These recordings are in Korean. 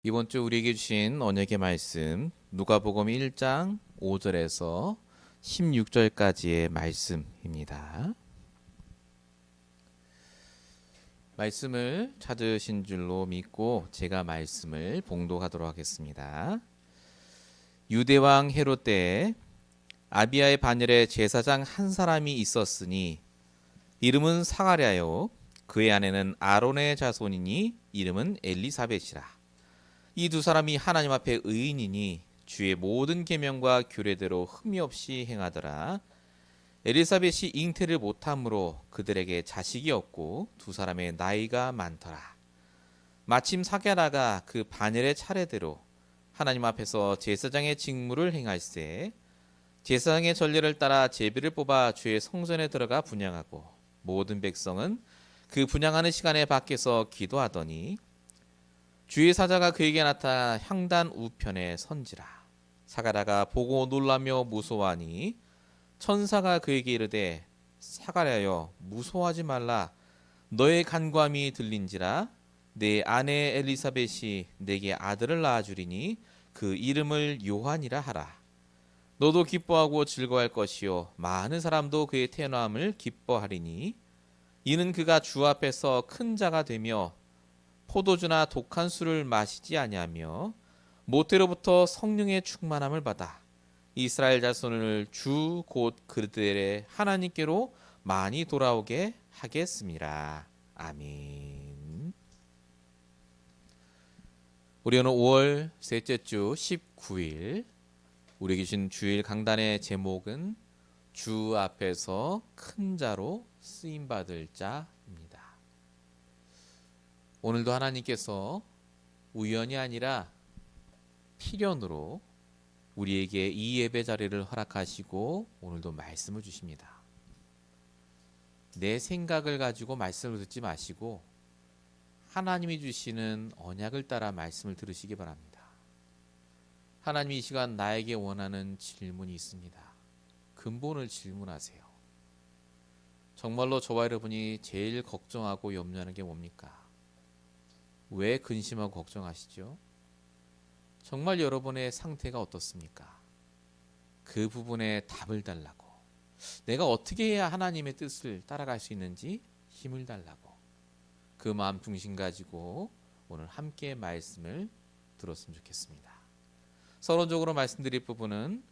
이번 주 우리에게 주신 언약의 말씀 누가복음 1장 5절에서 16절까지의 말씀입니다. 말씀을 찾으신 줄로 믿고 제가 말씀을 봉독하도록 하겠습니다. 유대왕 헤롯 때에 아비야의 반열에 제사장 한 사람이 있었으니 이름은 사가랴요 그의 아내는 아론의 자손이니 이름은 엘리사벳이라. 이 두 사람이 하나님 앞에 의인이니 주의 모든 계명과 규례대로 흠이 없이 행하더라. 엘리사벳이 잉태를 못함으로 그들에게 자식이 없고 두 사람의 나이가 많더라. 마침 사게라가 그 반열의 차례대로 하나님 앞에서 제사장의 직무를 행할세 제사장의 전례를 따라 제비를 뽑아 주의 성전에 들어가 분향하고 모든 백성은 그 분향하는 시간에 밖에서 기도하더니 주의 사자가 그에게 나타나 향단 우편에 선지라. 사가랴가 보고 놀라며 무서워하니 천사가 그에게 이르되 사가랴여 무서워하지 말라. 너의 간구함이 들린지라. 내 아내 엘리사벳이 내게 아들을 낳아주리니 그 이름을 요한이라 하라. 너도 기뻐하고 즐거워할 것이요 많은 사람도 그의 태어남을 기뻐하리니 이는 그가 주 앞에서 큰 자가 되며 포도주나 독한 술을 마시지 아니하며 모태로부터 성령의 충만함을 받아 이스라엘 자손을 주 곧 그들의 하나님께로 많이 돌아오게 하겠습니다. 아멘. 우리 오늘 5월 셋째 주 19일 우리에게 주신 주일 강단의 제목은 주 앞에서 큰 자로 쓰임 받을 자입니다. 오늘도 하나님께서 우연이 아니라 필연으로 우리에게 이 예배 자리를 허락하시고 오늘도 말씀을 주십니다. 내 생각을 가지고 말씀을 듣지 마시고 하나님이 주시는 언약을 따라 말씀을 들으시기 바랍니다. 하나님이 이 시간 나에게 원하는 질문이 있습니다. 근본을 질문하세요. 정말로 저와 여러분이 제일 걱정하고 염려하는 게 뭡니까? 왜 근심하고 걱정하시죠? 정말 여러분의 상태가 어떻습니까? 그 부분에 답을 달라고, 내가 어떻게 해야 하나님의 뜻을 따라갈 수 있는지 힘을 달라고, 그 마음 중심 가지고 오늘 함께 말씀을 들었으면 좋겠습니다. 서론적으로 말씀드릴 부분은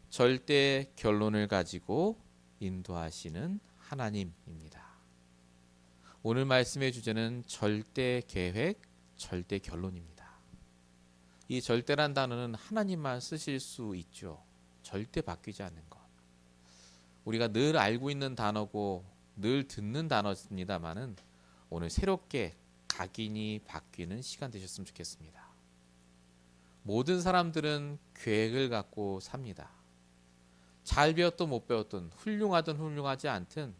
절대 결론을 가지고 인도하시는 하나님입니다. 오늘 말씀의 주제는 절대 계획, 절대 결론입니다. 이 절대란 단어는 하나님만 쓰실 수 있죠. 절대 바뀌지 않는 것. 우리가 늘 알고 있는 단어고 늘 듣는 단어입니다만은 오늘 새롭게 각인이 바뀌는 시간 되셨으면 좋겠습니다. 모든 사람들은 계획을 갖고 삽니다. 잘 배웠든 못 배웠든 훌륭하든 훌륭하지 않든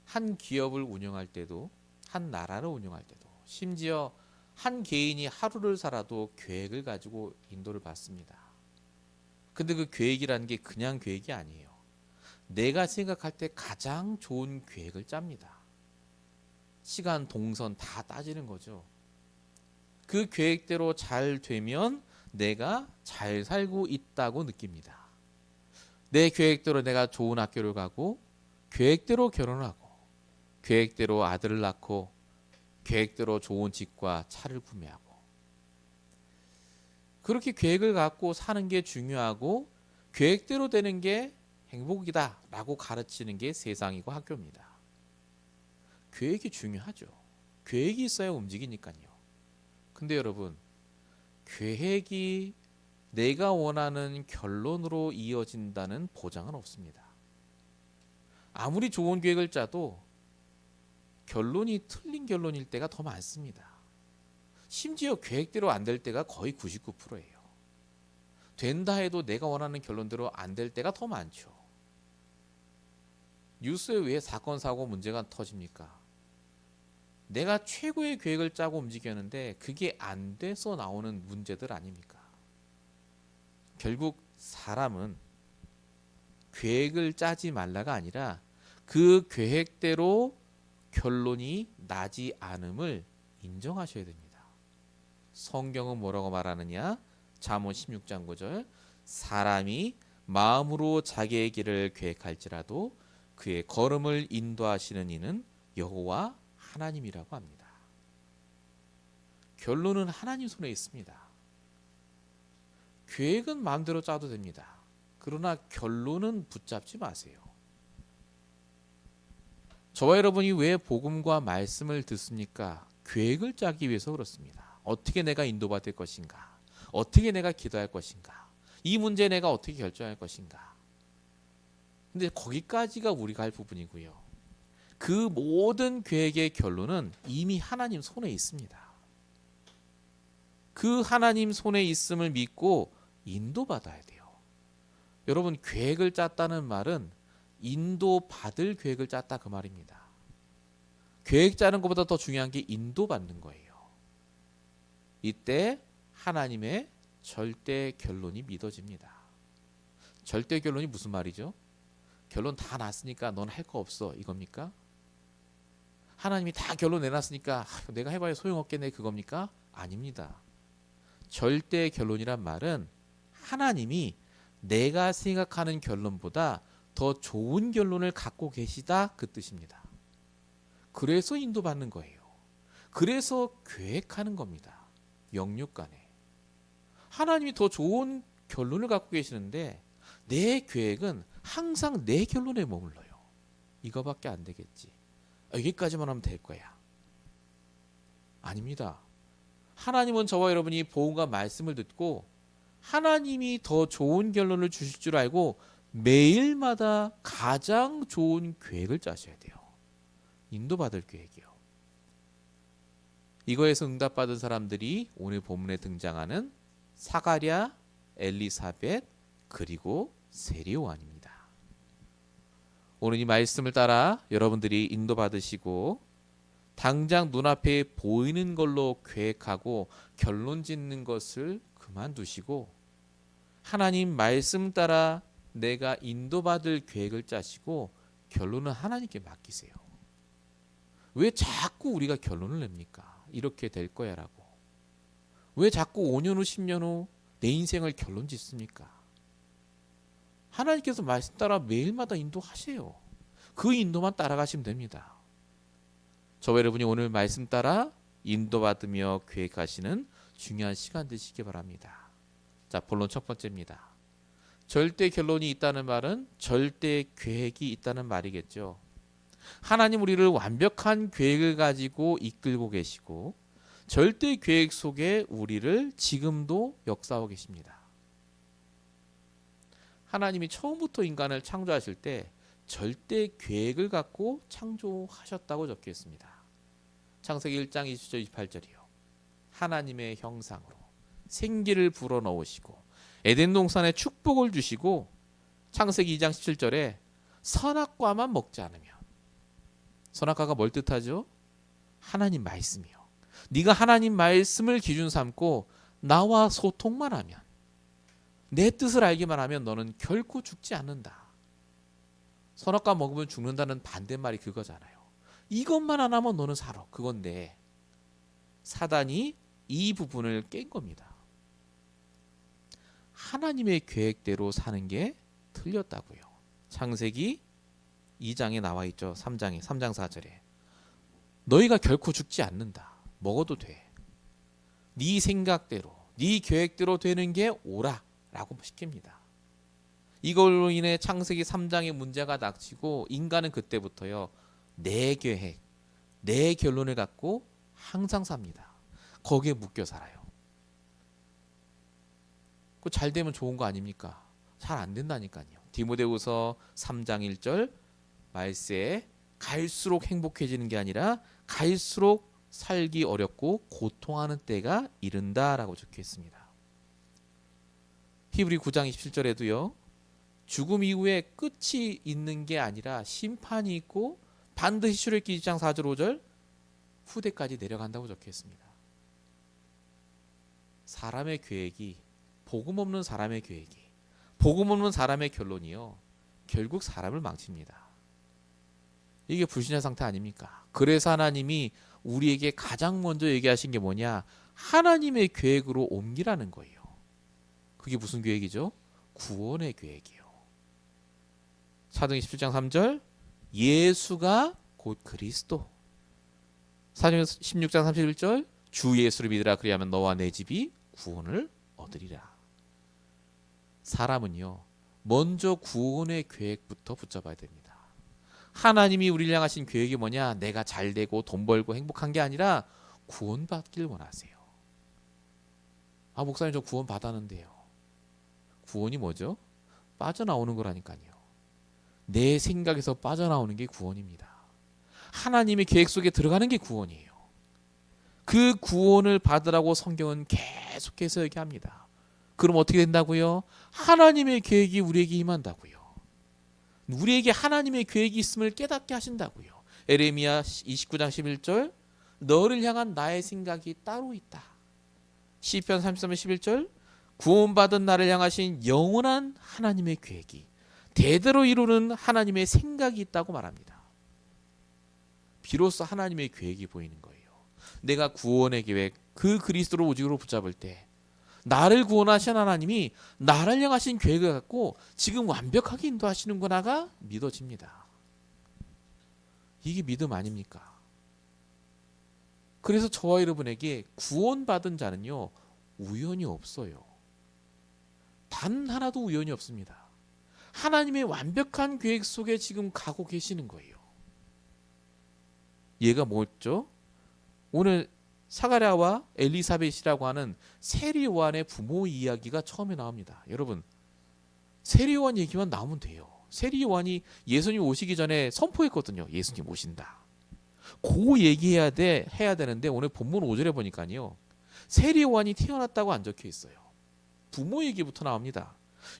한 기업을 운영할 때도 한 나라를 운영할 때도 심지어 한 개인이 하루를 살아도 계획을 가지고 인도를 받습니다. 근데 그 계획이라는 게 그냥 계획이 아니에요. 내가 생각할 때 가장 좋은 계획을 짭니다. 시간, 동선 다 따지는 거죠. 그 계획대로 잘 되면 내가 잘 살고 있다고 느낍니다. 내 계획대로 내가 좋은 학교를 가고 계획대로 결혼하고 계획대로 아들을 낳고 계획대로 좋은 집과 차를 구매하고 그렇게 계획을 갖고 사는 게 중요하고 계획대로 되는 게 행복이다 라고 가르치는 게 세상이고 학교입니다. 계획이 중요하죠. 계획이 있어야 움직이니까요. 근데 여러분, 계획이 내가 원하는 결론으로 이어진다는 보장은 없습니다. 아무리 좋은 계획을 짜도 결론이 틀린 결론일 때가 더 많습니다. 심지어 계획대로 안 될 때가 거의 99%예요. 된다 해도 내가 원하는 결론대로 안 될 때가 더 많죠. 뉴스에 왜 사건 사고 문제가 터집니까? 내가 최고의 계획을 짜고 움직였는데 그게 안 돼서 나오는 문제들 아닙니까? 결국 사람은 계획을 짜지 말라가 아니라 그 계획대로 결론이 나지 않음을 인정하셔야 됩니다. 성경은 뭐라고 말하느냐? 잠언 16장 9절. 사람이 마음으로 자기의 길을 계획할지라도 그의 걸음을 인도하시는 이는 여호와 하나님이라고 합니다. 결론은 하나님 손에 있습니다. 계획은 마음대로 짜도 됩니다. 그러나 결론은 붙잡지 마세요. 저와 여러분이 왜 복음과 말씀을 듣습니까? 계획을 짜기 위해서 그렇습니다. 어떻게 내가 인도받을 것인가? 어떻게 내가 기도할 것인가? 이 문제 내가 어떻게 결정할 것인가? 근데 거기까지가 우리가 할 부분이고요. 그 모든 계획의 결론은 이미 하나님 손에 있습니다. 그 하나님 손에 있음을 믿고 인도받아야 돼요. 여러분, 계획을 짰다는 말은 인도받을 계획을 짰다 그 말입니다. 계획 짜는 것보다 더 중요한 게 인도받는 거예요. 이때 하나님의 절대 결론이 믿어집니다. 절대 결론이 무슨 말이죠? 결론 다 났으니까 넌 할 거 없어 이겁니까? 하나님이 다 결론 내놨으니까 내가 해봐야 소용없겠네 그겁니까? 아닙니다. 절대 결론이란 말은 하나님이 내가 생각하는 결론보다 더 좋은 결론을 갖고 계시다 그 뜻입니다. 그래서 인도받는 거예요. 그래서 계획하는 겁니다. 영육간에 하나님이 더 좋은 결론을 갖고 계시는데 내 계획은 항상 내 결론에 머물러요. 이거밖에 안 되겠지. 여기까지만 하면 될 거야. 아닙니다. 하나님은 저와 여러분이 복음과 말씀을 듣고 하나님이 더 좋은 결론을 주실 줄 알고 매일마다 가장 좋은 계획을 짜셔야 돼요. 인도받을 계획이요. 이거에서 응답받은 사람들이 오늘 본문에 등장하는 사가랴, 엘리사벳, 그리고 세리요한입니다. 오늘 이 말씀을 따라 여러분들이 인도받으시고 당장 눈앞에 보이는 걸로 계획하고 결론 짓는 것을 그만두시고 하나님 말씀 따라 내가 인도받을 계획을 짜시고 결론은 하나님께 맡기세요. 왜 자꾸 우리가 결론을 냅니까? 이렇게 될 거야 라고. 왜 자꾸 5년 후 10년 후 내 인생을 결론 짓습니까? 하나님께서 말씀 따라 매일마다 인도하세요. 그 인도만 따라가시면 됩니다. 저와 여러분이 오늘 말씀 따라 인도받으며 계획하시는 중요한 시간 되시기 바랍니다. 자, 본론 첫 번째입니다. 절대 결론이 있다는 말은 절대 계획이 있다는 말이겠죠. 하나님 우리를 완벽한 계획을 가지고 이끌고 계시고 절대 계획 속에 우리를 지금도 역사하고 계십니다. 하나님이 처음부터 인간을 창조하실 때 절대 계획을 갖고 창조하셨다고 적혀 있습니다. 창세기 1장 20절 28절이요. 하나님의 형상으로 생기를 불어넣으시고 에덴 동산에 축복을 주시고 창세기 2장 17절에 선악과만 먹지 않으면 선악과가 뭘 뜻하죠? 하나님 말씀이요. 네가 하나님 말씀을 기준 삼고 나와 소통만 하면 내 뜻을 알기만 하면 너는 결코 죽지 않는다. 선악과 먹으면 죽는다는 반대말이 그거잖아요. 이것만 안 하면 너는 살아. 그건데 사단이 이 부분을 깬 겁니다. 하나님의 계획대로 사는 게 틀렸다고요. 창세기 2장에 나와 있죠. 3장 4절에 너희가 결코 죽지 않는다. 먹어도 돼. 네 생각대로 네 계획대로 되는 게 옳아 라고 시킵니다. 이걸로 인해 창세기 3장의 문제가 닥치고 인간은 그때부터요 내 계획, 내 결론을 갖고 항상 삽니다. 거기에 묶여 살아요. 잘 되면 좋은 거 아닙니까? 잘 안 된다니까요. 디모데후서 3장 1절 말세에 갈수록 행복해지는 게 아니라 갈수록 살기 어렵고 고통하는 때가 이른다라고 적혀 있습니다. 히브리 9장 27절에도요. 죽음 이후에 끝이 있는 게 아니라 심판이 있고 반드시 출애굽기 20장 4절 5절 후대까지 내려간다고 적혀 있습니다. 사람의 계획이 복음 없는 사람의 계획이 복음 없는 사람의 결론이요. 결국 사람을 망칩니다. 이게 불신의 상태 아닙니까? 그래서 하나님이 우리에게 가장 먼저 얘기하신 게 뭐냐? 하나님의 계획으로 옮기라는 거예요. 그게 무슨 계획이죠? 구원의 계획이요. 사도행전 17장 3절 예수가 곧 그리스도. 사도행전 16장 31절 주 예수를 믿으라 그리하면 너와 내 집이 구원을 얻으리라. 사람은요 먼저 구원의 계획부터 붙잡아야 됩니다. 하나님이 우리를 향하신 계획이 뭐냐? 내가 잘되고 돈 벌고 행복한 게 아니라 구원받길 원하세요. 아 목사님 저 구원 받았는데요. 구원이 뭐죠? 빠져나오는 거라니까요. 내 생각에서 빠져나오는 게 구원입니다. 하나님의 계획 속에 들어가는 게 구원이에요. 그 구원을 받으라고 성경은 계속해서 얘기합니다. 그럼 어떻게 된다고요? 하나님의 계획이 우리에게 임한다고요. 우리에게 하나님의 계획이 있음을 깨닫게 하신다고요. 에레미야 29장 11절 너를 향한 나의 생각이 따로 있다. 시편 33편 11절 구원받은 나를 향하신 영원한 하나님의 계획이 대대로 이루는 하나님의 생각이 있다고 말합니다. 비로소 하나님의 계획이 보이는 거예요. 내가 구원의 계획 그 그리스도를 오직으로 붙잡을 때 나를 구원하신 하나님이 나를 향하신 계획을 갖고 지금 완벽하게 인도하시는구나가 믿어집니다. 이게 믿음 아닙니까? 그래서 저와 여러분에게 구원받은 자는요 우연이 없어요. 단 하나도 우연이 없습니다. 하나님의 완벽한 계획 속에 지금 가고 계시는 거예요. 얘가 뭐였죠? 오늘 사가랴와 엘리사벳이라고 하는 세리요한의 부모 이야기가 처음에 나옵니다. 여러분 세리요한 얘기만 나오면 돼요. 세리요한이 예수님 오시기 전에 선포했거든요. 예수님 오신다. 그 얘기해야 되는데 오늘 본문 5절에 보니까요. 세리요한이 태어났다고 안 적혀 있어요. 부모 얘기부터 나옵니다.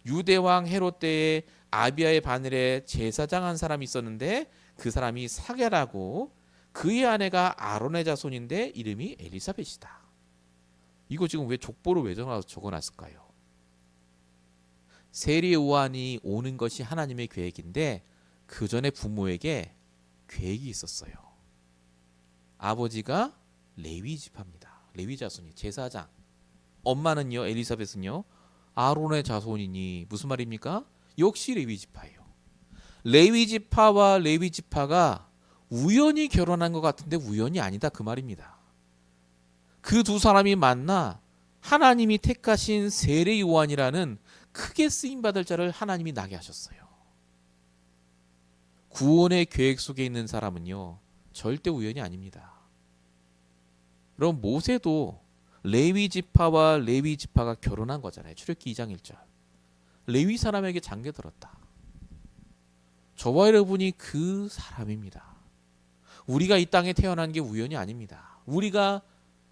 유대왕 헤롯 때에 아비야의 바늘에 제사장 한 사람이 있었는데 그 사람이 사게라고 그의 아내가 아론의 자손인데 이름이 엘리사벳이다. 이거 지금 왜 족보로 왜 적어놨을까요? 세리요한이 오는 것이 하나님의 계획인데 그 전에 부모에게 계획이 있었어요. 아버지가 레위 지파입니다. 레위 자손이 제사장. 엄마는요 엘리사벳은요 아론의 자손이니 무슨 말입니까? 역시 레위 지파예요. 레위 지파와 레위 지파가 우연히 결혼한 것 같은데 우연이 아니다 그 말입니다. 그 두 사람이 만나 하나님이 택하신 세례 요한이라는 크게 쓰임받을 자를 하나님이 나게 하셨어요. 구원의 계획 속에 있는 사람은요 절대 우연이 아닙니다. 그럼 모세도 레위 지파와 레위 지파가 결혼한 거잖아요. 출애굽기 2장 1절. 레위 사람에게 장계들었다. 저와 여러분이 그 사람입니다. 우리가 이 땅에 태어난 게 우연이 아닙니다. 우리가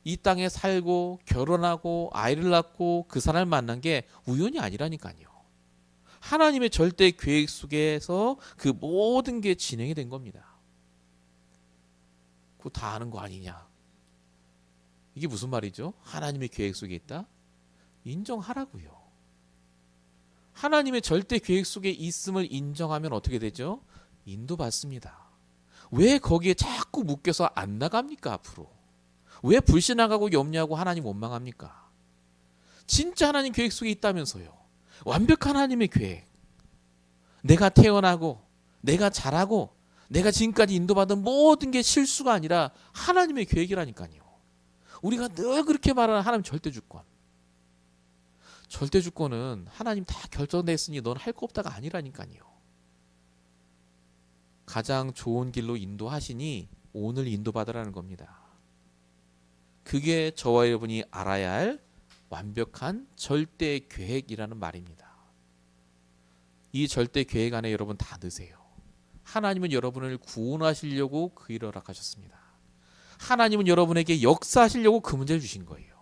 이 땅에 살고 결혼하고 아이를 낳고 그 사람을 만난 게 우연이 아니라니까요. 하나님의 절대 계획 속에서 그 모든 게 진행이 된 겁니다. 그거 다 아는 거 아니냐? 이게 무슨 말이죠? 하나님의 계획 속에 있다? 인정하라고요. 하나님의 절대 계획 속에 있음을 인정하면 어떻게 되죠? 인도받습니다. 왜 거기에 자꾸 묶여서 안 나갑니까? 앞으로 왜 불신하고 염려하고 하나님 원망합니까? 진짜 하나님 계획 속에 있다면서요. 완벽한 하나님의 계획. 내가 태어나고 내가 자라고 내가 지금까지 인도받은 모든 게 실수가 아니라 하나님의 계획이라니까요. 우리가 늘 그렇게 말하는 하나님 절대주권. 절대주권은 하나님 다 결정됐으니 넌 할 거 없다가 아니라니까요. 가장 좋은 길로 인도하시니 오늘 인도받으라는 겁니다. 그게 저와 여러분이 알아야 할 완벽한 절대 계획이라는 말입니다. 이 절대 계획 안에 여러분 다 넣으세요. 하나님은 여러분을 구원하시려고 그 일을 허락하셨습니다. 하나님은 여러분에게 역사하시려고 그 문제를 주신 거예요.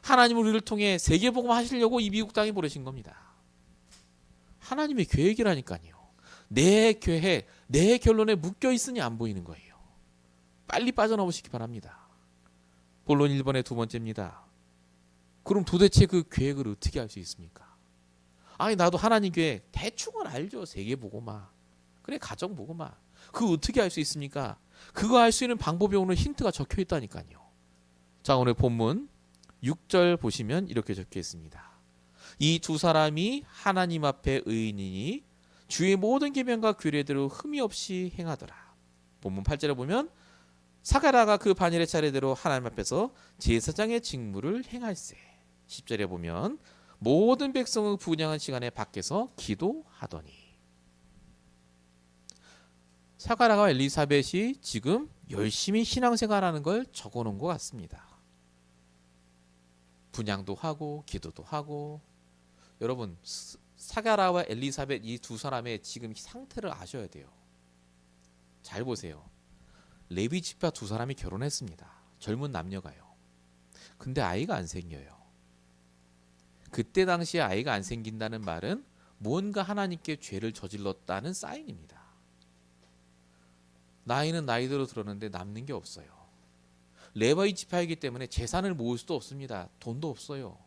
하나님은 우리를 통해 세계복음 하시려고 이 미국 땅에 보내신 겁니다. 하나님의 계획이라니까요. 내 계획, 내 결론에 묶여 있으니 안 보이는 거예요. 빨리 빠져나오시기 바랍니다. 본론 1번의 두 번째입니다. 그럼 도대체 그 계획을 어떻게 할 수 있습니까? 아니 나도 하나님 계획 대충은 알죠. 세계복음화. 그래 가정복음화. 그거 어떻게 할 수 있습니까? 그거 할 수 있는 방법이 오늘 힌트가 적혀 있다니까요. 자, 오늘 본문 6절 보시면 이렇게 적혀 있습니다. 이 두 사람이 하나님 앞에 의인이니 주의 모든 계명과 규례대로 흠이 없이 행하더라. 본문 8절에 보면 사가랴가 그 반일의 차례대로 하나님 앞에서 제사장의 직무를 행할세. 10절에 보면 모든 백성의 분향한 시간에 밖에서 기도하더니. 사가랴와 엘리사벳이 지금 열심히 신앙생활하는 걸 적어놓은 것 같습니다. 분향도 하고 기도도 하고. 여러분, 사가랴와 엘리사벳 이 두 사람의 지금 상태를 아셔야 돼요. 잘 보세요. 레위 지파 두 사람이 결혼했습니다. 젊은 남녀가요. 근데 아이가 안 생겨요. 그때 당시에 아이가 안 생긴다는 말은 뭔가 하나님께 죄를 저질렀다는 사인입니다. 나이는 나이대로 들었는데 남는 게 없어요. 레위 지파이기 때문에 재산을 모을 수도 없습니다. 돈도 없어요.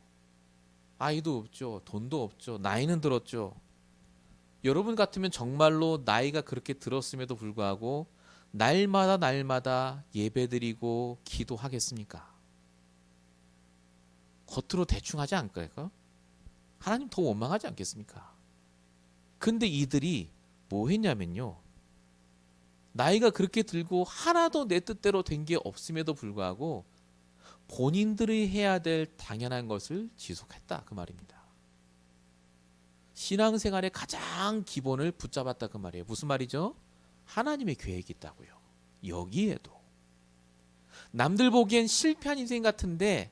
아이도 없죠. 돈도 없죠. 나이는 들었죠. 여러분 같으면 정말로 나이가 그렇게 들었음에도 불구하고 날마다 예배드리고 기도하겠습니까? 겉으로 대충 하지 않을까요? 하나님 더 원망하지 않겠습니까? 근데 이들이 뭐 했냐면요. 나이가 그렇게 들고 하나도 내 뜻대로 된 게 없음에도 불구하고 본인들이 해야 될 당연한 것을 지속했다 그 말입니다. 신앙생활의 가장 기본을 붙잡았다 그 말이에요. 무슨 말이죠? 하나님의 계획이 있다고요. 여기에도 남들 보기엔 실패한 인생 같은데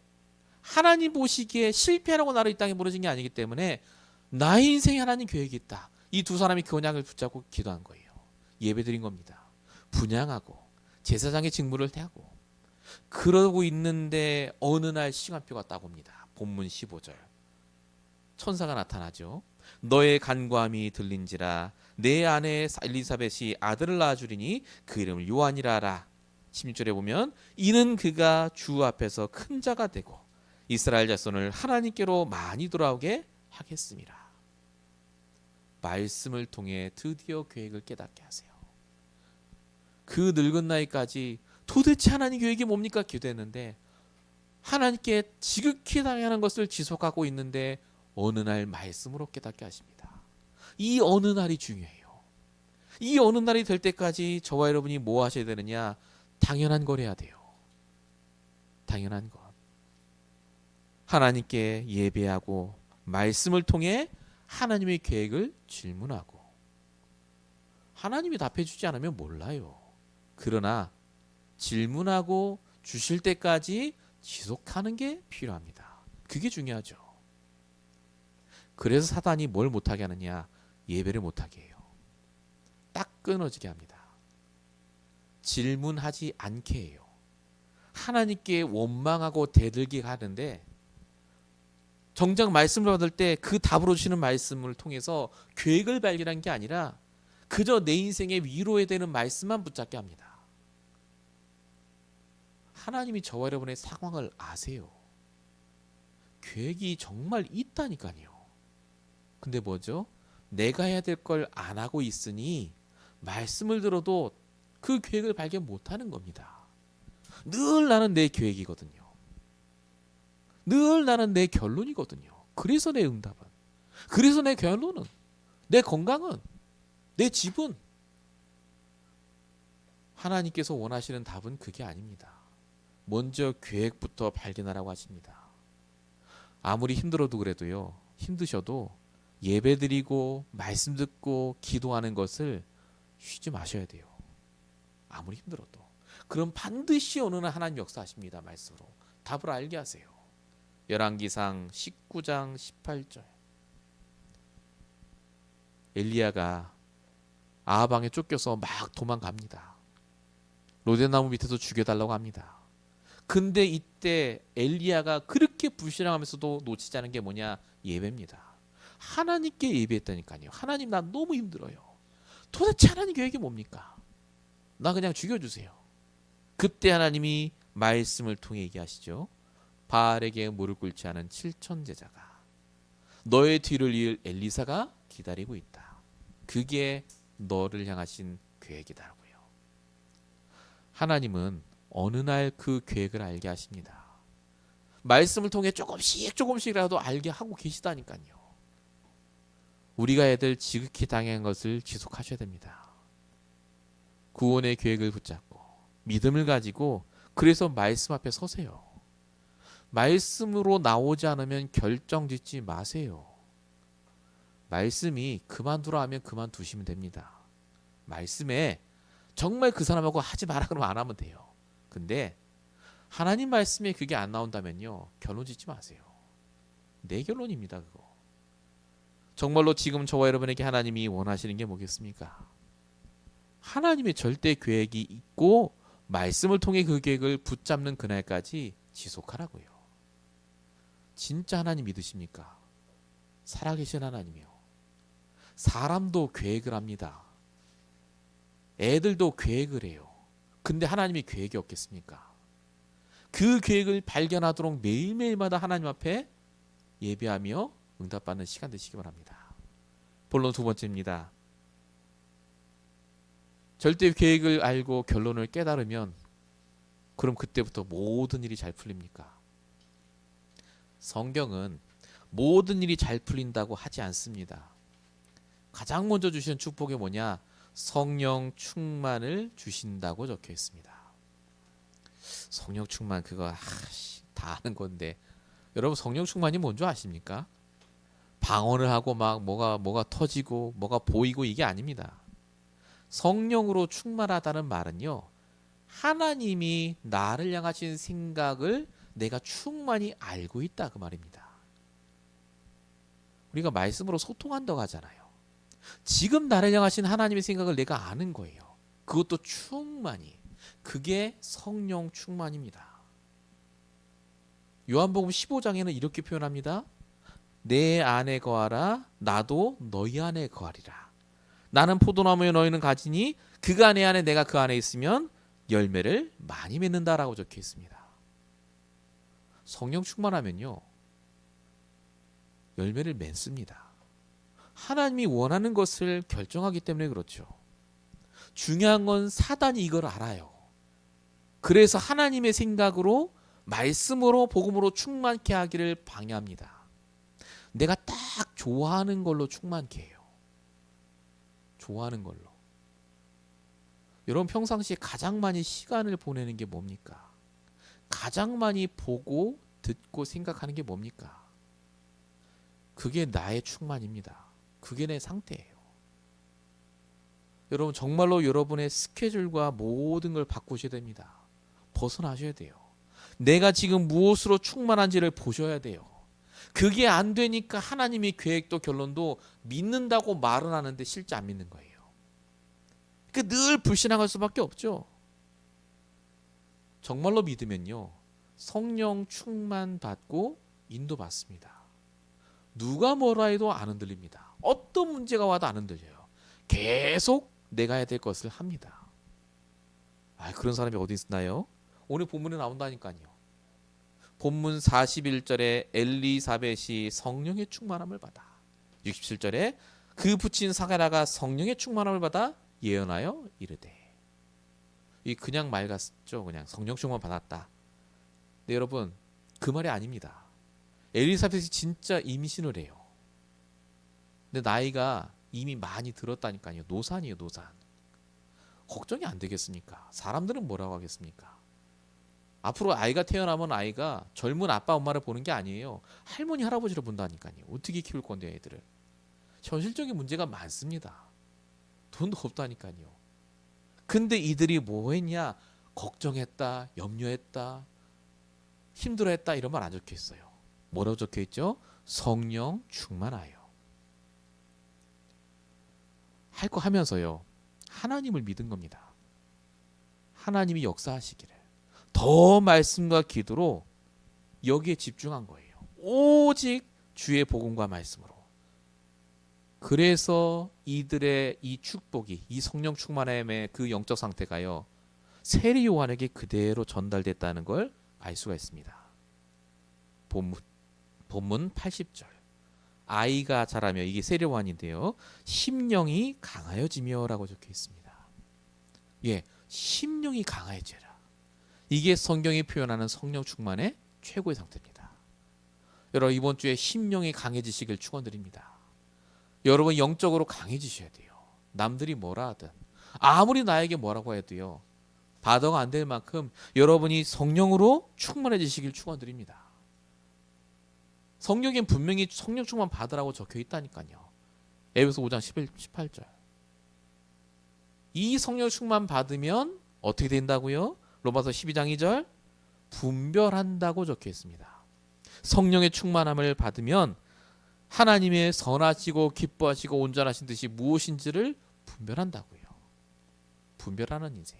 하나님 보시기에 실패라고 나를 이 땅에 부르신 게 아니기 때문에 나의 인생에 하나님 계획이 있다. 이 두 사람이 그 언약을 붙잡고 기도한 거예요. 예배드린 겁니다. 분향하고 제사장의 직무를 하고 그러고 있는데 어느 날 시간표가 딱 옵니다. 본문 15절 천사가 나타나죠. 너의 간구함이 들린지라 내 아내 엘리사벳이 아들을 낳아주리니 그 이름을 요한이라 하라. 16절에 보면 이는 그가 주 앞에서 큰 자가 되고 이스라엘 자손을 하나님께로 많이 돌아오게 하겠습니다. 말씀을 통해 드디어 계획을 깨닫게 하세요. 그 늙은 나이까지 도대체 하나님 계획이 뭡니까 기도했는데 하나님께 지극히 당연한 것을 지속하고 있는데 어느 날 말씀으로 깨닫게 하십니다. 이 어느 날이 중요해요. 이 어느 날이 될 때까지 저와 여러분이 뭐 하셔야 되느냐? 당연한 걸 해야 돼요. 당연한 것. 하나님께 예배하고 말씀을 통해 하나님의 계획을 질문하고 하나님이 답해주지 않으면 몰라요. 그러나 질문하고 주실 때까지 지속하는 게 필요합니다. 그게 중요하죠. 그래서 사단이 뭘 못하게 하느냐? 예배를 못하게 해요. 딱 끊어지게 합니다. 질문하지 않게 해요. 하나님께 원망하고 대들게 하는데 정작 말씀을 받을 때 그 답으로 주시는 말씀을 통해서 계획을 발견한 게 아니라 그저 내 인생의 위로에 되는 말씀만 붙잡게 합니다. 하나님이 저와 여러분의 상황을 아세요. 계획이 정말 있다니까요. 근데 뭐죠? 내가 해야 될 걸 안 하고 있으니 말씀을 들어도 그 계획을 발견 못하는 겁니다. 늘 나는 내 계획이거든요. 늘 나는 내 결론이거든요. 그래서 내 응답은, 그래서 내 결론은, 내 건강은, 내 집은 하나님께서 원하시는 답은 그게 아닙니다. 먼저 계획부터 발견하라고 하십니다. 아무리 힘들어도 그래도요. 힘드셔도 예배드리고 말씀 듣고 기도하는 것을 쉬지 마셔야 돼요. 아무리 힘들어도. 그럼 반드시 어느 날 하나님 역사하십니다. 말씀으로. 답을 알게 하세요. 열왕기상 19장 18절 엘리야가 아하방에 쫓겨서 막 도망갑니다. 로데나무 밑에서 죽여달라고 합니다. 근데 이때 엘리야가 그렇게 불신앙하면서도 놓치지 않은 게 뭐냐? 예배입니다. 하나님께 예배했다니까요. 하나님 나 너무 힘들어요. 도대체 하나님 계획이 뭡니까? 나 그냥 죽여주세요. 그때 하나님이 말씀을 통해 얘기하시죠. 바알에게 무릎 꿇지 않은 7천 제자가 너의 뒤를 이을 엘리사가 기다리고 있다. 그게 너를 향하신 계획이다라고요. 하나님은 어느 날 그 계획을 알게 하십니다. 말씀을 통해 조금씩이라도 알게 하고 계시다니까요. 우리가 애들 지극히 당연한 것을 지속하셔야 됩니다. 구원의 계획을 붙잡고 믿음을 가지고 그래서 말씀 앞에 서세요. 말씀으로 나오지 않으면 결정 짓지 마세요. 말씀이 그만두라 하면 그만두시면 됩니다. 말씀에 정말 그 사람하고 하지 마라 그러면 안 하면 돼요. 근데 하나님 말씀에 그게 안 나온다면요, 결론 짓지 마세요. 내 결론입니다, 그거. 정말로 지금 저와 여러분에게 하나님이 원하시는 게 뭐겠습니까? 하나님의 절대 계획이 있고 말씀을 통해 그 계획을 붙잡는 그날까지 지속하라고요. 진짜 하나님 믿으십니까? 살아계신 하나님이요. 사람도 계획을 합니다. 애들도 계획을 해요. 근데 하나님이 계획이 없겠습니까? 그 계획을 발견하도록 매일매일마다 하나님 앞에 예배하며 응답받는 시간 되시기 바랍니다. 본론 두 번째입니다. 절대 계획을 알고 결론을 깨달으면 그럼 그때부터 모든 일이 잘 풀립니까? 성경은 모든 일이 잘 풀린다고 하지 않습니다. 가장 먼저 주시는 축복이 뭐냐? 성령 충만을 주신다고 적혀 있습니다. 성령 충만 그거 다 아는 건데 여러분 성령 충만이 뭔지 아십니까? 방언을 하고 막 뭐가 터지고 뭐가 보이고 이게 아닙니다. 성령으로 충만하다는 말은요, 하나님이 나를 향하신 생각을 내가 충만히 알고 있다 그 말입니다. 우리가 말씀으로 소통한다고 하잖아요. 지금 나를 향하신 하나님의 생각을 내가 아는 거예요. 그것도 충만히. 그게 성령 충만입니다. 요한복음 15장에는 이렇게 표현합니다. 내 안에 거하라 나도 너희 안에 거하리라. 나는 포도나무에 너희는 가지니 그가 내 안에 내가 그 안에 있으면 열매를 많이 맺는다라고 적혀 있습니다. 성령 충만하면요, 열매를 맺습니다. 하나님이 원하는 것을 결정하기 때문에 그렇죠. 중요한 건 사단이 이걸 알아요. 그래서 하나님의 생각으로 말씀으로 복음으로 충만케 하기를 방해합니다. 내가 딱 좋아하는 걸로 충만케 해요. 좋아하는 걸로. 여러분 평상시에 가장 많이 시간을 보내는 게 뭡니까? 가장 많이 보고 듣고 생각하는 게 뭡니까? 그게 나의 충만입니다. 그게 내 상태예요. 여러분 정말로 여러분의 스케줄과 모든 걸 바꾸셔야 됩니다. 벗어나셔야 돼요. 내가 지금 무엇으로 충만한지를 보셔야 돼요. 그게 안 되니까 하나님의 계획도 결론도 믿는다고 말은 하는데 실제 안 믿는 거예요. 늘 불신앙할 수밖에 없죠. 정말로 믿으면요, 성령 충만 받고 인도받습니다. 누가 뭐라 해도 안 흔들립니다. 어떤 문제가 와도 안 흔들려요. 계속 내가 해야 될 것을 합니다. 그런 사람이 어디 있나요? 오늘 본문에 나온다니까요. 본문 41절에 엘리사벳이 성령의 충만함을 받아, 67절에 그 부친 사가랴가 성령의 충만함을 받아 예언하여 이르되. 이 그냥 말 같죠. 그냥 성령 충만 받았다. 네, 여러분 그 말이 아닙니다. 엘리사벳이 진짜 임신을 해요. 근데 나이가 이미 많이 들었다니까요. 노산이에요, 노산. 걱정이 안 되겠습니까? 사람들은 뭐라고 하겠습니까? 앞으로 아이가 태어나면 아이가 젊은 아빠 엄마를 보는 게 아니에요. 할머니 할아버지를 본다니까요. 어떻게 키울 건데 애들을. 현실적인 문제가 많습니다. 돈도 없다니까요. 근데 이들이 뭐 했냐? 걱정했다, 염려했다, 힘들어했다 이런 말 안 적혀 있어요. 뭐라고 적혀 있죠? 성령 충만하여. 할 거 하면서요, 하나님을 믿은 겁니다. 하나님이 역사하시기를. 더 말씀과 기도로 여기에 집중한 거예요. 오직 주의 복음과 말씀으로. 그래서 이들의 이 축복이, 이 성령 충만함의 그 영적 상태가요, 세리 요한에게 그대로 전달됐다는 걸 알 수가 있습니다. 본문 80절. 아이가 자라며, 이게 세리 요한인데요, 심령이 강하여지며라고 적혀 있습니다. 예, 심령이 강해져라. 이게 성경이 표현하는 성령 충만의 최고의 상태입니다. 여러분 이번 주에 심령이 강해지시길 축원드립니다. 여러분 영적으로 강해지셔야 돼요. 남들이 뭐라 하든 아무리 나에게 뭐라고 해도요. 바더가 안 될 만큼 여러분이 성령으로 충만해지시길 축원드립니다. 성경엔 분명히 성령 충만 받으라고 적혀 있다니까요. 에베소 5장 11, 18절. 이 성령 충만 받으면 어떻게 된다고요? 로마서 12장 2절 분별한다고 적혀 있습니다. 성령의 충만함을 받으면 하나님의 선하시고 기뻐하시고 온전하신 뜻이 무엇인지를 분별한다고요. 분별하는 인생.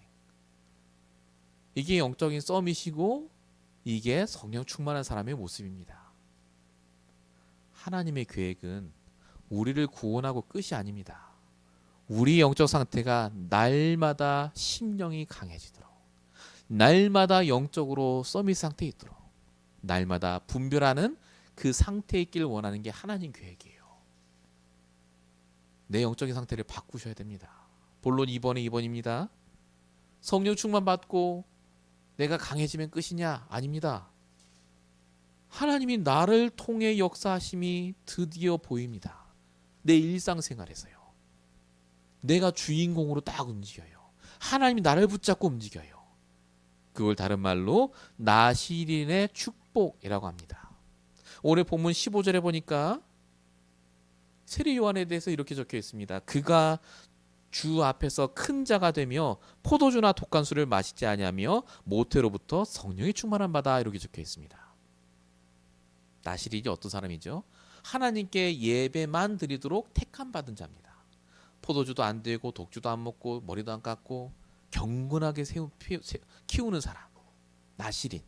이게 영적인 썸이시고 이게 성령 충만한 사람의 모습입니다. 하나님의 계획은 우리를 구원하고 끝이 아닙니다. 우리 영적 상태가 날마다 심령이 강해지도록, 날마다 영적으로 서밋 상태에 있도록, 날마다 분별하는 그 상태에 있기를 원하는 게 하나님 계획이에요. 내 영적인 상태를 바꾸셔야 됩니다. 본론 2번에 2번입니다. 성령 충만 받고 내가 강해지면 끝이냐? 아닙니다. 하나님이 나를 통해 역사하심이 드디어 보입니다. 내 일상생활에서요. 내가 주인공으로 딱 움직여요. 하나님이 나를 붙잡고 움직여요. 그걸 다른 말로 나시린의 축복이라고 합니다. 오늘 본문 15절에 보니까 세례 요한에 대해서 이렇게 적혀 있습니다. 그가 주 앞에서 큰 자가 되며 포도주나 독간술을 마시지 아니하며 모태로부터 성령이 충만한 바다 이렇게 적혀 있습니다. 나시린이 어떤 사람이죠? 하나님께 예배만 드리도록 택함 받은 자입니다. 포도주도 안 되고 독주도 안 먹고 머리도 안 깎고 경건하게 키우는 사람. 나시린.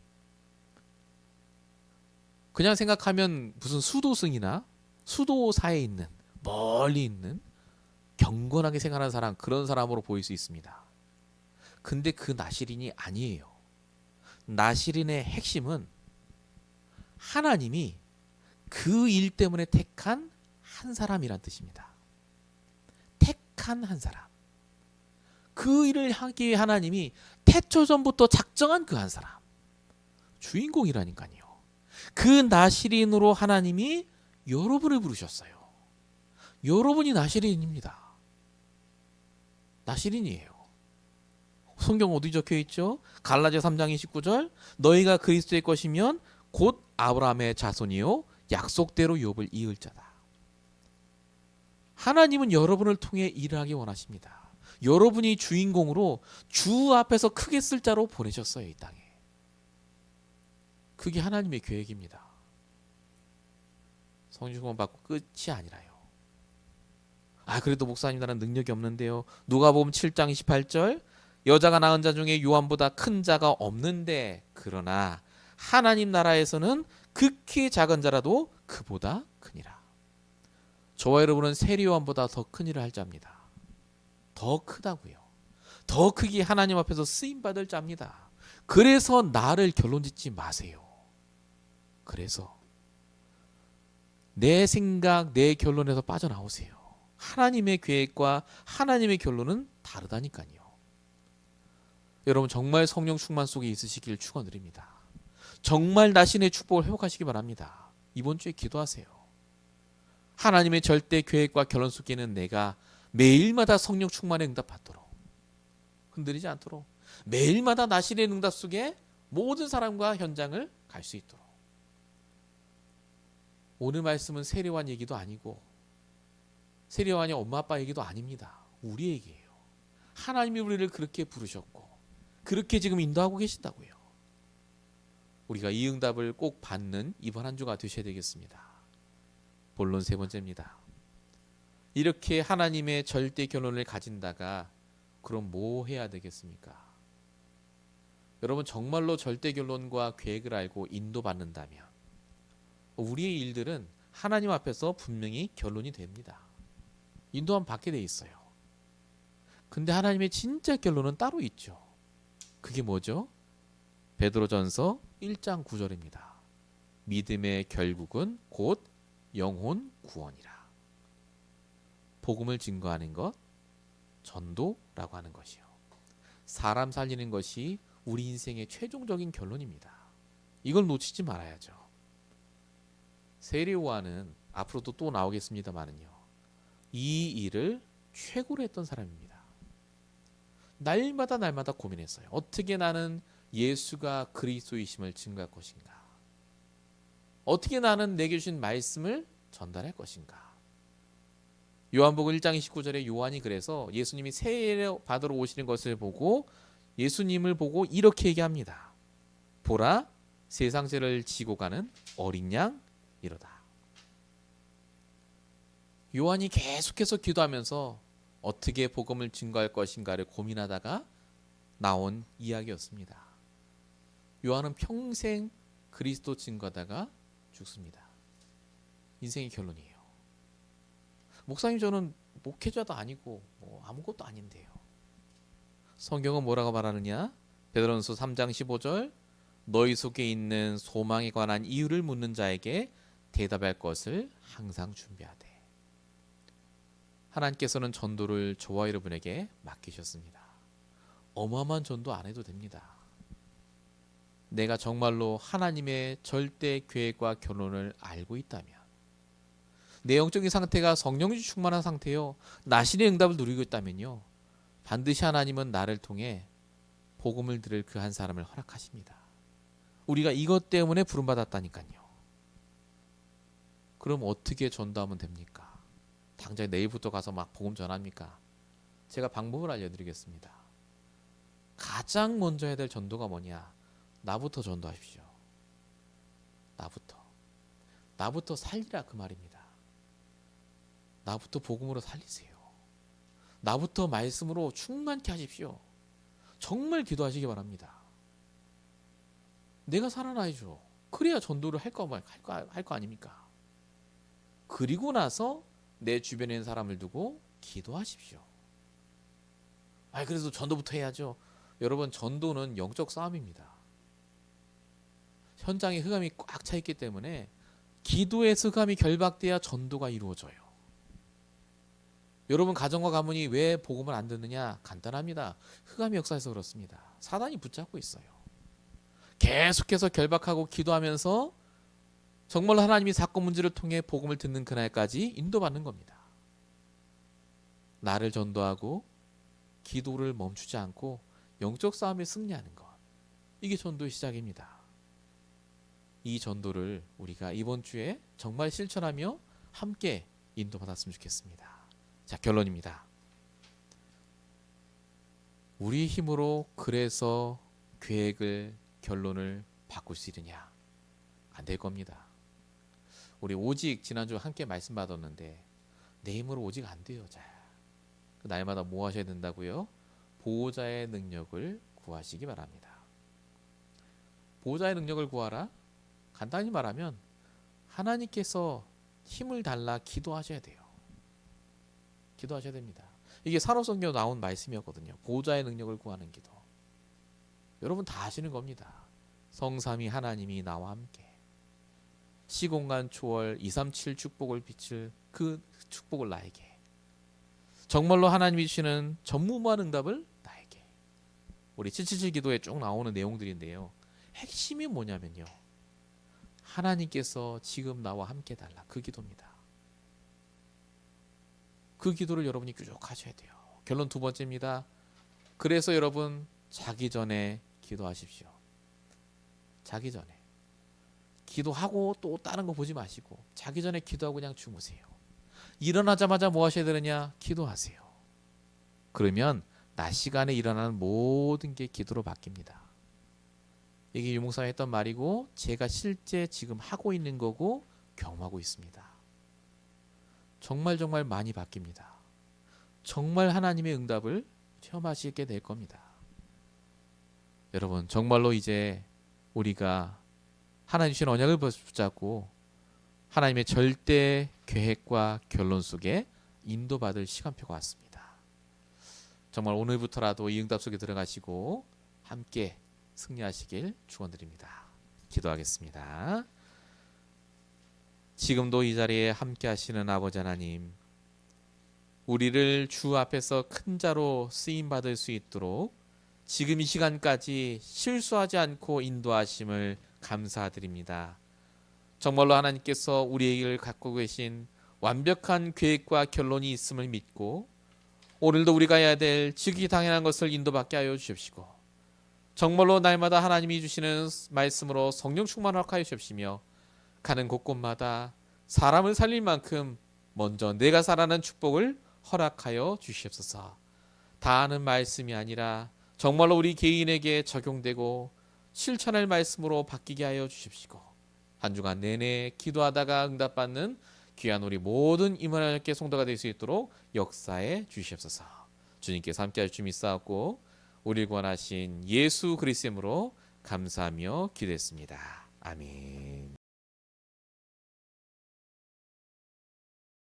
그냥 생각하면 무슨 수도승이나 수도사에 있는 멀리 있는 경건하게 생활하는 사람, 그런 사람으로 보일 수 있습니다. 근데 그 나시린이 아니에요. 나시린의 핵심은 하나님이 그 일 때문에 택한 한 사람이란 뜻입니다. 택한 한 사람. 그 일을 하기 위해 하나님이 태초전부터 작정한 그 한 사람. 주인공이라니까요. 그 나시린으로 하나님이 여러분을 부르셨어요. 여러분이 나시린입니다. 나시린이에요. 성경 어디 적혀 있죠? 갈라디아 3장 29절 너희가 그리스도의 것이면 곧 아브라함의 자손이요 약속대로 욥을 이을 자다. 하나님은 여러분을 통해 일을 하기 원하십니다. 여러분이 주인공으로 주 앞에서 크게 쓸 자로 보내셨어요. 이 땅에. 그게 하나님의 계획입니다. 성령 충만 받고 끝이 아니라요. 그래도 목사님 나는 능력이 없는데요. 누가복음 7장 28절 여자가 낳은 자 중에 요한보다 큰 자가 없는데 그러나 하나님 나라에서는 극히 작은 자라도 그보다 크니라. 저와 여러분은 세례 요한보다 더 큰 일을 할 자입니다. 더 크다고요. 더 크게 하나님 앞에서 쓰임받을 자입니다. 그래서 나를 결론짓지 마세요. 그래서 내 생각, 내 결론에서 빠져나오세요. 하나님의 계획과 하나님의 결론은 다르다니까요. 여러분 정말 성령 충만 속에 있으시길 축원드립니다. 정말 나신의 축복을 회복하시기 바랍니다. 이번 주에 기도하세요. 하나님의 절대 계획과 결론 속에는 내가 매일마다 성령 충만에 응답받도록, 흔들리지 않도록, 매일마다 나신의 응답 속에 모든 사람과 현장을 갈 수 있도록. 오늘 말씀은 세례요한 얘기도 아니고 세례요한이 엄마 아빠 얘기도 아닙니다. 우리 얘기예요. 하나님이 우리를 그렇게 부르셨고 그렇게 지금 인도하고 계신다고요. 우리가 이 응답을 꼭 받는 이번 한 주가 되셔야 되겠습니다. 본론 세 번째입니다. 이렇게 하나님의 절대 결론을 가진다가 그럼 뭐 해야 되겠습니까? 여러분 정말로 절대 결론과 계획을 알고 인도받는다면 우리의 일들은 하나님 앞에서 분명히 결론이 됩니다. 인도함 받게 돼 있어요. 근데 하나님의 진짜 결론은 따로 있죠. 그게 뭐죠? 베드로전서 1장 9절입니다. 믿음의 결국은 곧 영혼 구원이라. 복음을 증거하는 것, 전도라고 하는 것이요. 사람 살리는 것이 우리 인생의 최종적인 결론입니다. 이걸 놓치지 말아야죠. 세례 요한은 앞으로도 또 나오겠습니다만은요. 이 일을 최고로 했던 사람입니다. 날마다 고민했어요. 어떻게 나는 예수가 그리스도이심을 증거할 것인가? 어떻게 나는 내게 주신 말씀을 전달할 것인가? 요한복음 1장 29절에 요한이 그래서 예수님이 세례 받으러 오시는 것을 보고 예수님을 보고 이렇게 얘기합니다. 보라, 세상 죄를 지고 가는 어린 양 이로다. 요한이 계속해서 기도하면서 어떻게 복음을 증거할 것인가를 고민하다가 나온 이야기였습니다. 요한은 평생 그리스도 증거하다가 죽습니다. 인생의 결론이에요. 목사님, 저는 목회자도 아니고 아무것도 아닌데요. 성경은 뭐라고 말하느냐? 베드로전서 3장 15절, 너희 속에 있는 소망에 관한 이유를 묻는 자에게 대답할 것을 항상 준비하되. 하나님께서는 전도를 저와 여러분에게 맡기셨습니다. 어마어마한 전도 안 해도 됩니다. 내가 정말로 하나님의 절대 계획과 결론을 알고 있다면, 내 영적인 상태가 성령이 충만한 상태요, 나신의 응답을 누리고 있다면요, 반드시 하나님은 나를 통해 복음을 들을 그 한 사람을 허락하십니다. 우리가 이것 때문에 부름받았다니까요. 그럼 어떻게 전도하면 됩니까? 당장 내일부터 가서 막 복음 전합니까? 제가 방법을 알려드리겠습니다. 가장 먼저 해야 될 전도가 뭐냐? 나부터 전도하십시오. 나부터 살리라 그 말입니다. 나부터 복음으로 살리세요. 나부터 말씀으로 충만케 하십시오. 정말 기도하시기 바랍니다. 내가 살아나야죠. 그래야 전도를 할 거 아닙니까? 그리고 나서 내 주변에 있는 사람을 두고 기도하십시오. 그래서 전도부터 해야죠. 여러분, 전도는 영적 싸움입니다. 현장에 흑암이 꽉 차 있기 때문에 기도에서 흑암이 결박돼야 전도가 이루어져요. 여러분, 가정과 가문이 왜 복음을 안 듣느냐? 간단합니다. 흑암의 역사에서 그렇습니다. 사단이 붙잡고 있어요. 계속해서 결박하고 기도하면서 정말 하나님이 사건 문제를 통해 복음을 듣는 그날까지 인도받는 겁니다. 나를 전도하고 기도를 멈추지 않고 영적 싸움에 승리하는 것, 이게 전도의 시작입니다. 이 전도를 우리가 이번 주에 정말 실천하며 함께 인도받았으면 좋겠습니다. 자, 결론입니다. 우리 힘으로 그래서 계획을, 결론을 바꿀 수 있느냐? 안 될 겁니다. 우리 오직 지난주 함께 말씀 받았는데 내 힘으로 오직 안 돼요. 자, 날마다 뭐 하셔야 된다고요? 보호자의 능력을 구하시기 바랍니다. 보호자의 능력을 구하라? 간단히 말하면 하나님께서 힘을 달라 기도하셔야 돼요. 기도하셔야 됩니다. 이게 산업성경에 나온 말씀이었거든요. 보호자의 능력을 구하는 기도. 여러분 다 아시는 겁니다. 성삼위 하나님이 나와 함께 시공간 초월 237 축복을 비칠 그 축복을 나에게, 정말로 하나님이 주시는 전무후무한 응답을 나에게. 우리 777 기도에 쭉 나오는 내용들인데요, 핵심이 뭐냐면요, 하나님께서 지금 나와 함께 달라, 그 기도입니다. 그 기도를 여러분이 꾸준하셔야 돼요. 결론 두 번째입니다. 그래서 여러분, 자기 전에 기도하십시오. 자기 전에 기도하고 또 다른 거 보지 마시고 자기 전에 기도하고 그냥 주무세요. 일어나자마자 뭐 하셔야 되느냐? 기도하세요. 그러면 낮 시간에 일어나는 모든 게 기도로 바뀝니다. 이게 유목사가 했던 말이고 제가 실제 지금 하고 있는 거고 경험하고 있습니다. 정말 많이 바뀝니다. 정말 하나님의 응답을 체험하시게 될 겁니다. 여러분, 정말로 이제 우리가 하나님 주신 언약을 붙잡고 하나님의 절대 계획과 결론 속에 인도받을 시간표가 왔습니다. 정말 오늘부터라도 이 응답 속에 들어가시고 함께 승리하시길 축원드립니다. 기도하겠습니다. 지금도 이 자리에 함께 하시는 아버지 하나님, 우리를 주 앞에서 큰 자로 쓰임받을 수 있도록 지금 이 시간까지 실수하지 않고 인도하심을 감사드립니다. 정말로 하나님께서 우리에게 갖고 계신 완벽한 계획과 결론이 있음을 믿고 오늘도 우리가 해야 될 지극히 당연한 것을 인도받게 하여 주십시고 정말로 날마다 하나님이 주시는 말씀으로 성령 충만을 하여 주십시며 가는 곳곳마다 사람을 살릴 만큼 먼저 내가 살아난 축복을 허락하여 주시옵소서. 다 아는 말씀이 아니라 정말로 우리 개인에게 적용되고 실천할 말씀으로 바뀌게 하여 주십시고 한 주간 내내 기도하다가 응답받는 귀한 우리 모든 임하나님께 성도가 될 수 있도록 역사해 주시옵소서. 주님께서 함께 하실 줄 믿사옵고 우리를 구원하신 예수 그리스도로 감사하며 기도했습니다. 아멘.